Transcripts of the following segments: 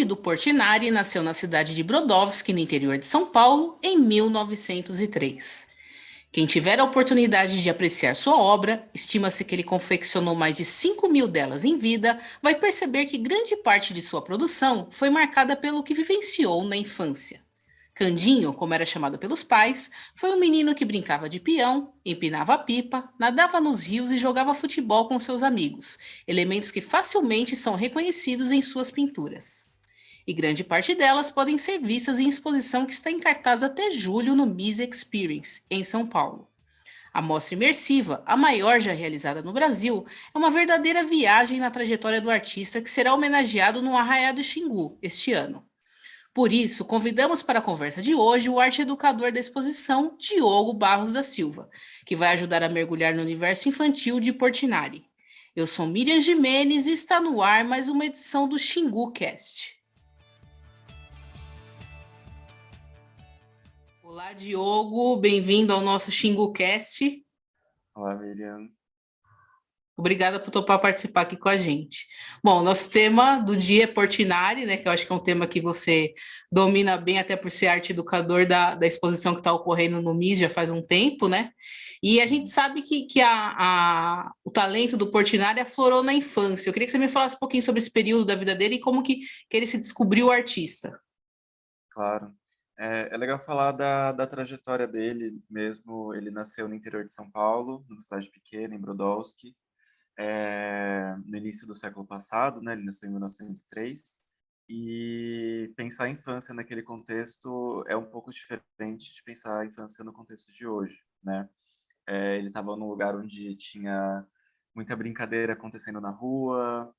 Cândido Portinari nasceu na cidade de Brodowski, no interior de São Paulo, em 1903. Quem tiver a oportunidade de apreciar sua obra, estima-se que ele confeccionou mais de 5.000 delas em vida, vai perceber que grande parte de sua produção foi marcada pelo que vivenciou na infância. Candinho, como era chamado pelos pais, foi um menino que brincava de peão, empinava pipa, nadava nos rios e jogava futebol com seus amigos, elementos que facilmente são reconhecidos em suas pinturas. E grande parte delas podem ser vistas em exposição que está em cartaz até julho no Mise Experience, em São Paulo. A mostra imersiva, a maior já realizada no Brasil, é uma verdadeira viagem na trajetória do artista que será homenageado no Arraiá do Xingu este ano. Por isso, convidamos para a conversa de hoje o arte-educador da exposição, Diogo Barros da Silva, que vai ajudar a mergulhar no universo infantil de Portinari. Eu sou Miriam Gimenez e está no ar mais uma edição do Xingu Cast. Olá, Diogo, bem-vindo ao nosso Xingu Cast. Olá, Miriam. Obrigada por topar participar aqui com a gente. Bom, nosso tema do dia é Portinari, né? Que eu acho que é um tema que você domina bem, até por ser arte educador da exposição que está ocorrendo no MIS já faz um tempo, né? E a gente sabe que o talento do Portinari aflorou na infância. Eu queria que você me falasse um pouquinho sobre esse período da vida dele e como que ele se descobriu artista. Claro. É legal falar da trajetória dele mesmo. Ele nasceu no interior de São Paulo, numa cidade pequena, em Brodowski, no início do século passado, né? Ele nasceu em 1903. E pensar a infância naquele contexto é um pouco diferente de pensar a infância no contexto de hoje, né? Ele estava num lugar onde tinha muita brincadeira acontecendo na rua.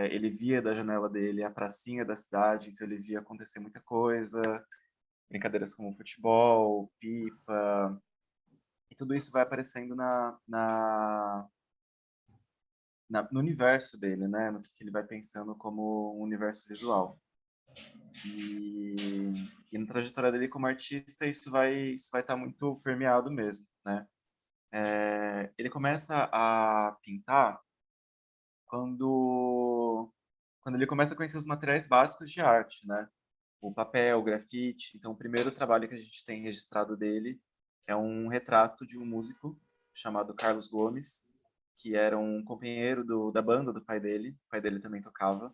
Ele via da janela dele a pracinha da cidade, então ele via acontecer muita coisa, brincadeiras como futebol, pipa, e tudo isso vai aparecendo no universo dele, né? No que ele vai pensando como um universo visual. E na trajetória dele como artista, isso vai estar muito permeado mesmo, né? Ele começa a pintar quando, quando ele começa a conhecer os materiais básicos de arte, né? O papel, o grafite. Então, o primeiro trabalho que a gente tem registrado dele é um retrato de um músico chamado Carlos Gomes, que era um companheiro da banda do pai dele. O pai dele também tocava.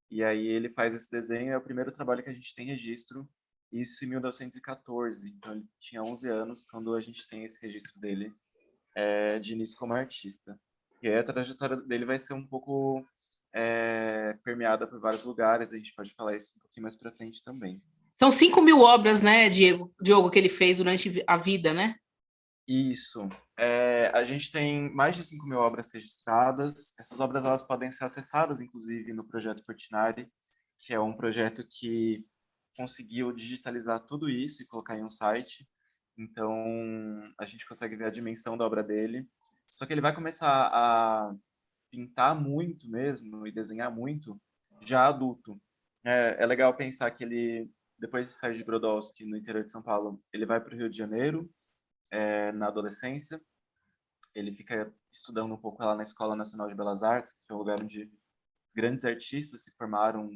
E aí ele faz esse desenho, é o primeiro trabalho que a gente tem registro, isso em 1914. Então, ele tinha 11 anos quando a gente tem esse registro dele, de início como artista. E aí a trajetória dele vai ser um pouco permeada por vários lugares, a gente pode falar isso um pouquinho mais para frente também. São 5.000 obras, né, Diogo, que ele fez durante a vida, né? Isso. A gente tem mais de 5.000 obras registradas. Essas obras elas podem ser acessadas, inclusive, no Projeto Portinari, que é um projeto que conseguiu digitalizar tudo isso e colocar em um site. Então, a gente consegue ver a dimensão da obra dele. Só que ele vai começar a pintar muito mesmo e desenhar muito já adulto. É legal pensar que ele, depois de sair de Brodowski, no interior de São Paulo, ele vai para o Rio de Janeiro, na adolescência. Ele fica estudando um pouco lá na Escola Nacional de Belas Artes, que é um lugar onde grandes artistas se formaram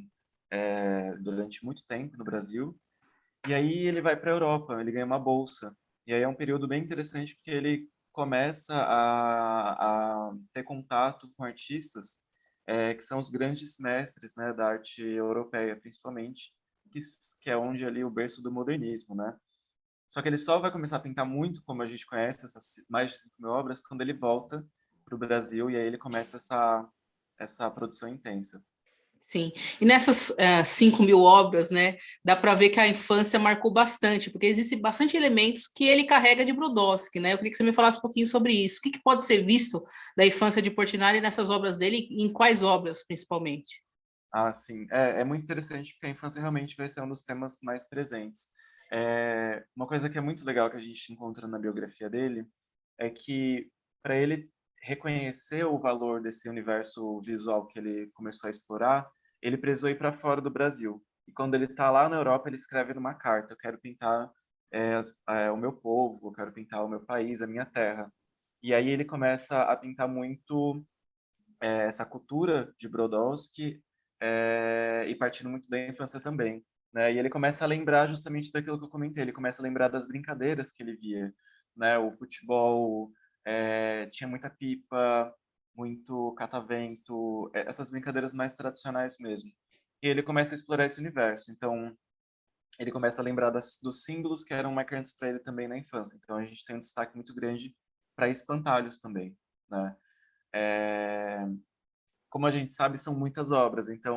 durante muito tempo no Brasil. E aí ele vai para a Europa, ele ganha uma bolsa. E aí é um período bem interessante porque ele começa a ter contato com artistas que são os grandes mestres, né, da arte europeia, principalmente, que, que é onde ali o berço do modernismo, né? Só que ele só vai começar a pintar muito, como a gente conhece, essas mais de 5.000 obras, quando ele volta para o Brasil e aí ele começa essa produção intensa. Sim, e nessas 5.000 obras, né, dá para ver que a infância marcou bastante, porque existem bastante elementos que ele carrega de Brodowski, né? Eu queria que você me falasse um pouquinho sobre isso. O que pode ser visto da infância de Portinari nessas obras dele, e em quais obras, principalmente? Ah, sim. É muito interessante porque a infância realmente vai ser um dos temas mais presentes. Uma coisa que é muito legal que a gente encontra na biografia dele é que, para ele reconhecer o valor desse universo visual que ele começou a explorar, ele precisou ir para fora do Brasil. E quando ele está lá na Europa, ele escreve numa carta: eu quero pintar o meu povo, eu quero pintar o meu país, a minha terra. E aí ele começa a pintar muito essa cultura de Brodowski, e partindo muito da infância também, né? E ele começa a lembrar justamente daquilo que eu comentei, ele começa a lembrar das brincadeiras que ele via, né? O futebol, tinha muita pipa, muito catavento, essas brincadeiras mais tradicionais mesmo. E ele começa a explorar esse universo, então ele começa a lembrar dos símbolos que eram marcantes para ele também na infância. Então a gente tem um destaque muito grande para espantalhos também, né? É, como a gente sabe, são muitas obras, então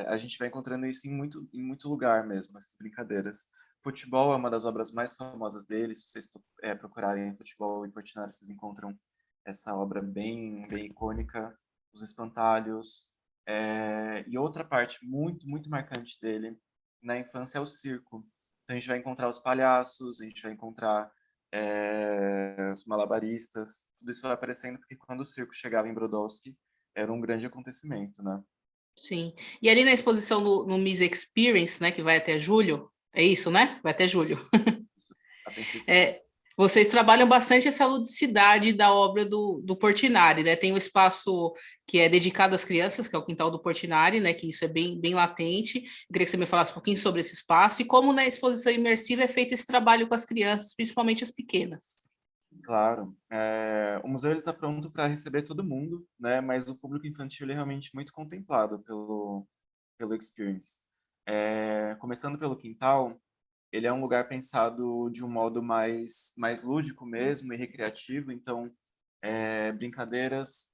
a gente vai encontrando isso em muito lugar mesmo, essas brincadeiras. Futebol é uma das obras mais famosas dele, se vocês procurarem futebol em Portinari, vocês encontram essa obra bem icônica, os espantalhos. E outra parte muito marcante dele na infância é o circo. Então a gente vai encontrar os palhaços, a gente vai encontrar os malabaristas, tudo isso vai aparecendo porque quando o circo chegava em Brodowski, era um grande acontecimento, né? Sim. E ali na exposição no Miss Experience, né, que vai até julho, é isso, né? Vai até julho. A princípio, sim. É, vocês trabalham bastante essa ludicidade da obra do Portinari, né? Tem um espaço que é dedicado às crianças, que é o quintal do Portinari, né? Que isso é bem latente. Eu queria que você me falasse um pouquinho sobre esse espaço e como na exposição imersiva é feito esse trabalho com as crianças, principalmente as pequenas. Claro. O museu está pronto para receber todo mundo, né? Mas o público infantil ele é realmente muito contemplado pelo Experience. Começando pelo quintal, ele é um lugar pensado de um modo mais lúdico mesmo e recreativo. Então, brincadeiras,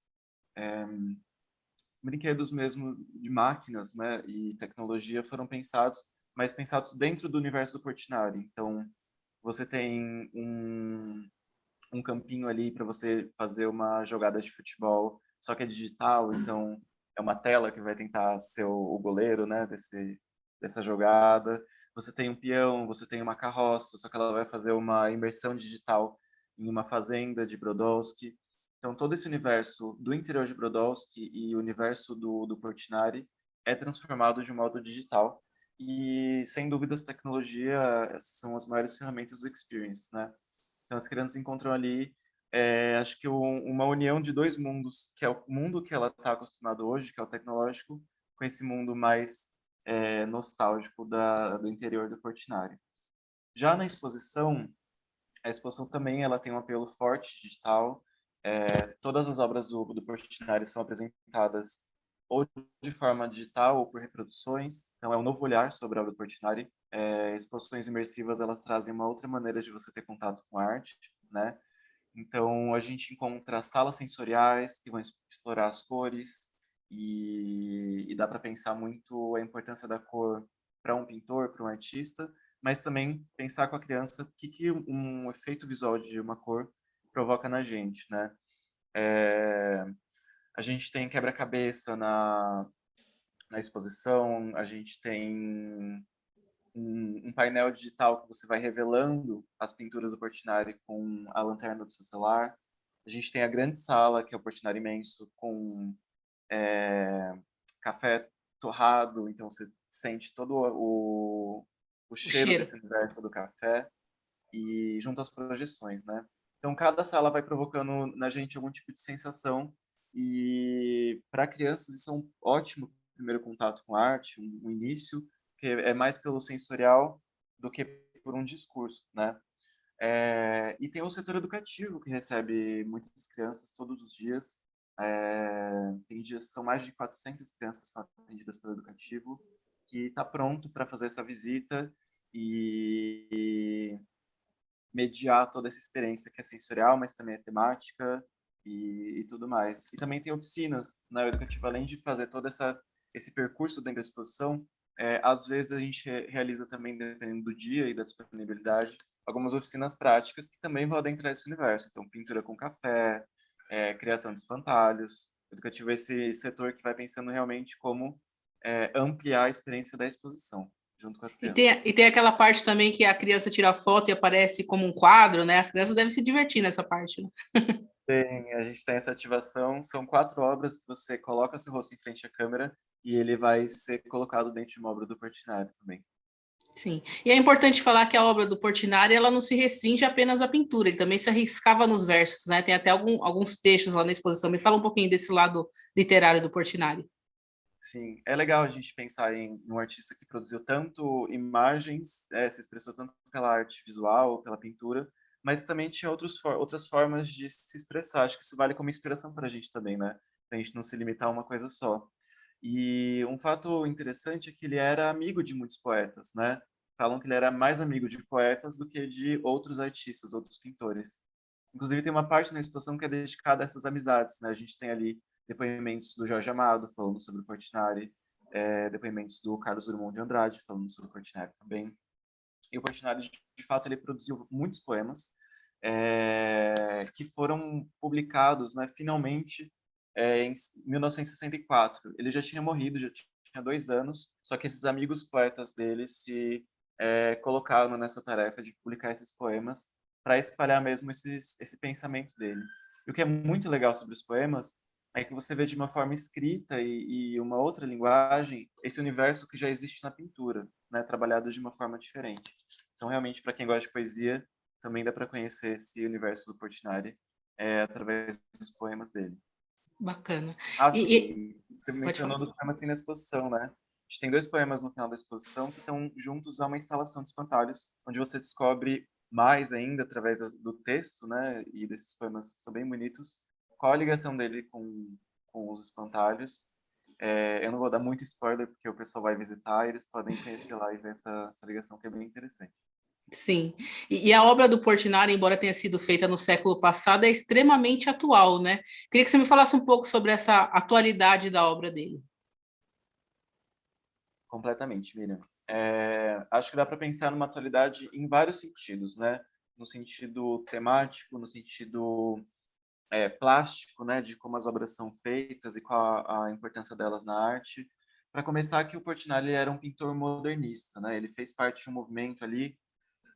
brinquedos mesmo de máquinas, né, e tecnologia foram pensados, mas pensados dentro do universo do Portinari. Então, você tem um campinho ali para você fazer uma jogada de futebol, só que é digital, então é uma tela que vai tentar ser o goleiro, né, dessa jogada. Você tem um peão, você tem uma carroça, só que ela vai fazer uma imersão digital em uma fazenda de Brodowski. Então, todo esse universo do interior de Brodowski e o universo do Portinari é transformado de um modo digital. E, sem dúvidas, tecnologia são as maiores ferramentas do Experience, né? Então, as crianças encontram ali, acho que uma união de dois mundos, que é o mundo que ela está acostumada hoje, que é o tecnológico, com esse mundo mais nostálgico do interior do Portinari. Já na exposição, a exposição também ela tem um apelo forte digital. Todas as obras do Portinari são apresentadas ou de forma digital ou por reproduções. Então, é um novo olhar sobre a obra do Portinari. Exposições imersivas, elas trazem uma outra maneira de você ter contato com a arte, né? Então, a gente encontra salas sensoriais que vão explorar as cores e dá para pensar muito a importância da cor para um pintor, para um artista, mas também pensar com a criança o que um efeito visual de uma cor provoca na gente, né? É, a gente tem quebra-cabeça na exposição, a gente tem um painel digital que você vai revelando as pinturas do Portinari com a lanterna do seu celular. A gente tem a grande sala, que é o Portinari imenso, com café torrado, então você sente todo o O cheiro cheiro. desse universo do café e junto às projeções, né? Então cada sala vai provocando na gente algum tipo de sensação e para crianças isso é um ótimo primeiro contato com a arte, um início que é mais pelo sensorial do que por um discurso, né? E tem o setor educativo que recebe muitas crianças todos os dias. Tem dias, são mais de 400 crianças que são atendidas pelo educativo, que está pronto para fazer essa visita e mediar toda essa experiência que é sensorial, mas também é temática e tudo mais. E também tem oficinas na educativa, além de fazer todo esse percurso dentro da exposição, às vezes a gente realiza também, dependendo do dia e da disponibilidade, algumas oficinas práticas que também vão adentrar esse universo. Então, pintura com café, criação de espantalhos. O educativo é esse setor que vai pensando realmente como ampliar a experiência da exposição, junto com as crianças. E tem aquela parte também que a criança tira foto e aparece como um quadro, né? As crianças devem se divertir nessa parte, né? A gente tem essa ativação, são 4 obras que você coloca seu rosto em frente à câmera e ele vai ser colocado dentro de uma obra do Portinari também. Sim. E é importante falar que a obra do Portinari, ela não se restringe apenas à pintura, ele também se arriscava nos versos, né? Tem até alguns textos lá na exposição. Me fala um pouquinho desse lado literário do Portinari. Sim, é legal a gente pensar em um artista que produziu tanto imagens, se expressou tanto pela arte visual, pela pintura, mas também tinha outras formas de se expressar. Acho que isso vale como inspiração para a gente também, né? Para a gente não se limitar a uma coisa só. E um fato interessante é que ele era amigo de muitos poetas, né? Falam que ele era mais amigo de poetas do que de outros artistas, outros pintores. Inclusive, tem uma parte na exposição que é dedicada a essas amizades, né? A gente tem ali depoimentos do Jorge Amado falando sobre o Portinari, depoimentos do Carlos Drummond de Andrade falando sobre o Portinari também. E o Portinari, de fato, ele produziu muitos poemas que foram publicados, né, finalmente, em 1964. Ele já tinha morrido, já tinha 2 anos, só que esses amigos poetas dele se colocaram nessa tarefa de publicar esses poemas para espalhar mesmo esse pensamento dele. E o que é muito legal sobre os poemas é que você vê de uma forma escrita e uma outra linguagem esse universo que já existe na pintura, né, trabalhado de uma forma diferente. Então, realmente, para quem gosta de poesia, também dá para conhecer esse universo do Portinari através dos poemas dele. Bacana. Ah, E sim, você pode mencionou falar. do poema assim na exposição, né? A gente tem 2 poemas no final da exposição que estão juntos a uma instalação de espantalhos, onde você descobre mais ainda através do texto, né? E desses poemas que são bem bonitos, qual a ligação dele com os espantalhos. Eu não vou dar muito spoiler, porque o pessoal vai visitar e eles podem conhecer lá e ver essa ligação que é bem interessante. Sim. E a obra do Portinari, embora tenha sido feita no século passado, é extremamente atual, né? Queria que você me falasse um pouco sobre essa atualidade da obra dele. Completamente, Miriam. Acho que dá para pensar numa atualidade em vários sentidos, né? No sentido temático, no sentido plástico, né? De como as obras são feitas e qual a importância delas na arte. Para começar, que o Portinari era um pintor modernista, né? Ele fez parte de um movimento ali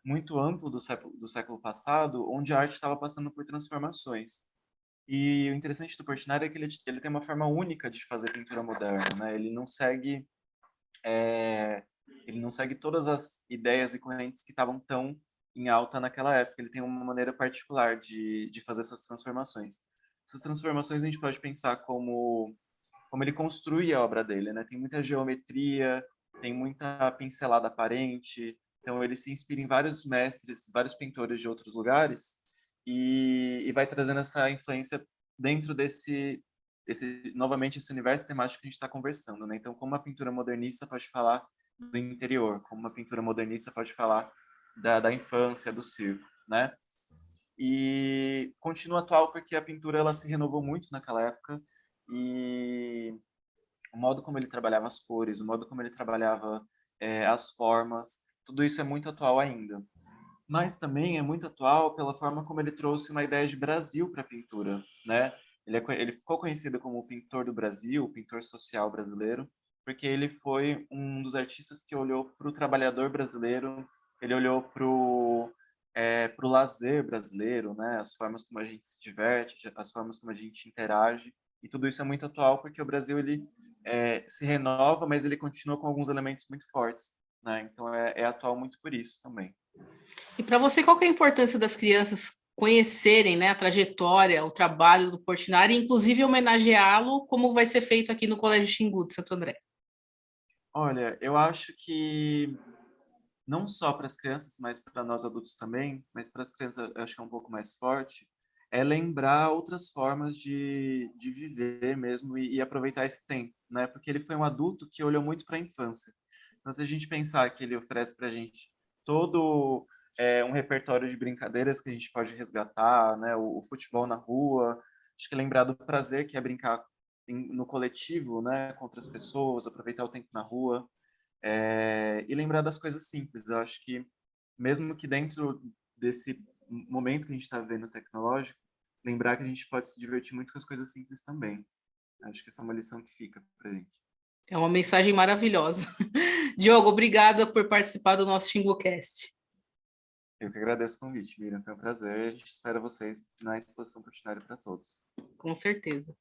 muito amplo do século passado, onde a arte estava passando por transformações. E o interessante do Portinari é que ele tem uma forma única de fazer pintura moderna, né? É, ele não segue todas as ideias e correntes que estavam tão em alta naquela época. Ele tem uma maneira particular de fazer essas transformações. Essas transformações a gente pode pensar como ele construi a obra dele, né? Tem muita geometria, tem muita pincelada aparente. Então ele se inspira em vários mestres, vários pintores de outros lugares e vai trazendo essa influência dentro novamente esse universo temático que a gente está conversando, né? Então, como uma pintura modernista pode falar do interior, como uma pintura modernista pode falar da infância, do circo, né? E continua atual porque a pintura ela se renovou muito naquela época e o modo como ele trabalhava as cores, o modo como ele trabalhava as formas, tudo isso é muito atual ainda. Mas também é muito atual pela forma como ele trouxe uma ideia de Brasil para a pintura, né? Ele ficou conhecido como o pintor do Brasil, o pintor social brasileiro, porque ele foi um dos artistas que olhou para o trabalhador brasileiro, ele olhou para o lazer brasileiro, né? As formas como a gente se diverte, as formas como a gente interage, e tudo isso é muito atual porque o Brasil ele se renova, mas ele continua com alguns elementos muito fortes, né? Então é atual muito por isso também. E para você, qual que é a importância das crianças conhecerem, né, a trajetória, o trabalho do Portinari, e inclusive homenageá-lo, como vai ser feito aqui no Colégio Xingu de Santo André? Olha, eu acho que não só para as crianças, mas para nós adultos também, mas para as crianças eu acho que é um pouco mais forte, é lembrar outras formas de viver mesmo e aproveitar esse tempo, né? Porque ele foi um adulto que olhou muito para a infância. Então, se a gente pensar que ele oferece para a gente todo um repertório de brincadeiras que a gente pode resgatar, né? O futebol na rua, acho que lembrar do prazer que é brincar no coletivo, né? Com outras pessoas, aproveitar o tempo na rua, e lembrar das coisas simples. Eu acho que, mesmo que dentro desse momento que a gente está vivendo tecnológico, lembrar que a gente pode se divertir muito com as coisas simples também. Acho que essa é uma lição que fica para a gente. É uma mensagem maravilhosa. Diogo, obrigada por participar do nosso XinguCast. Eu que agradeço o convite, Miriam. Foi um prazer. A gente espera vocês na exposição Portinari para todos. Com certeza.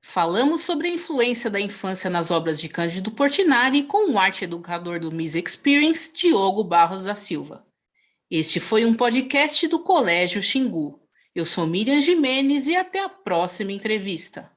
Falamos sobre a influência da infância nas obras de Cândido Portinari com o arte educador do Miss Experience, Diogo Barros da Silva. Este foi um podcast do Colégio Xingu. Eu sou Miriam Gimenez e até a próxima entrevista.